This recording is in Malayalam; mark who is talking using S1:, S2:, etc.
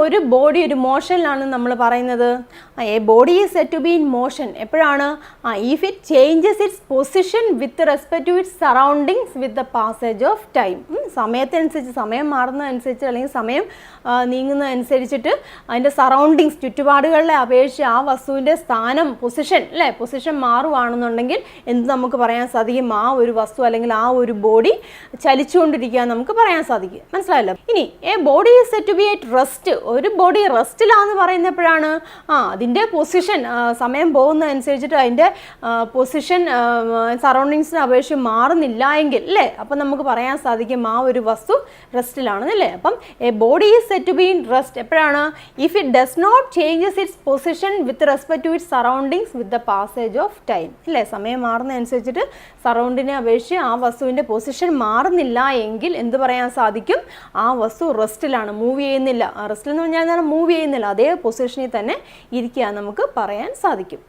S1: ഒരു ബോഡി ഒരു മോഷനിലാണ് നമ്മൾ പറയുന്നത്? A body is set to be in motion എപ്പോഴാണ്? If it changes its position with respect to its surroundings with the passage of time. സമയത്തനുസരിച്ച്, സമയം മാറുന്നതനുസരിച്ച് അല്ലെങ്കിൽ സമയം നീങ്ങുന്നതനുസരിച്ചിട്ട് അതിൻ്റെ സറൗണ്ടിങ്സ്, ചുറ്റുപാടുകളിലെ അപേക്ഷിച്ച് ആ വസ്തുവിൻ്റെ സ്ഥാനം, പൊസിഷൻ അല്ലേ, പൊസിഷൻ മാറുകയാണെന്നുണ്ടെങ്കിൽ എന്ത് നമുക്ക് പറയാൻ സാധിക്കും? ആ ഒരു വസ്തു അല്ലെങ്കിൽ ആ ഒരു ബോഡി ചലിച്ചുകൊണ്ടിരിക്കുക നമുക്ക് പറയാൻ സാധിക്കും. മനസ്സിലായല്ലോ? ഇനി a body is set to be at rest, ഒരു ബോഡി റെസ്റ്റിലാന്ന് പറയുന്നത് എപ്പോഴാണ്? അതിൻ്റെ പൊസിഷൻ സമയം പോകുന്നതനുസരിച്ചിട്ട് അതിൻ്റെ പൊസിഷൻ സറൗണ്ടിങ്സിനെ അപേക്ഷിച്ച് മാറുന്നില്ല എങ്കിൽ അല്ലേ, അപ്പം നമുക്ക് പറയാൻ സാധിക്കും ആ ഒരു വസ്തു റെസ്റ്റിലാണെന്നല്ലേ. അപ്പം a body is set to be in rest എപ്പോഴാണ്? If it does not changes its position with respect to its surroundings with the passage of time അല്ലേ. സമയം മാറുന്നതനുസരിച്ചിട്ട് സറൗണ്ടിനെ അപേക്ഷിച്ച് ആ വസ്തുവിൻ്റെ പൊസിഷൻ മാറുന്നില്ല എങ്കിൽ എന്ത് പറയാൻ സാധിക്കും? ആ വസ്തു റെസ്റ്റിലാണ്, മൂവ് ചെയ്യുന്നില്ല. റെസ്റ്റിൽ എന്ന് പറഞ്ഞാൽ മൂവ് ചെയ്യുന്നില്ല, അതേ പൊസിഷനിൽ തന്നെ ഇരിക്കുക നമുക്ക് പറയാൻ സാധിക്കും.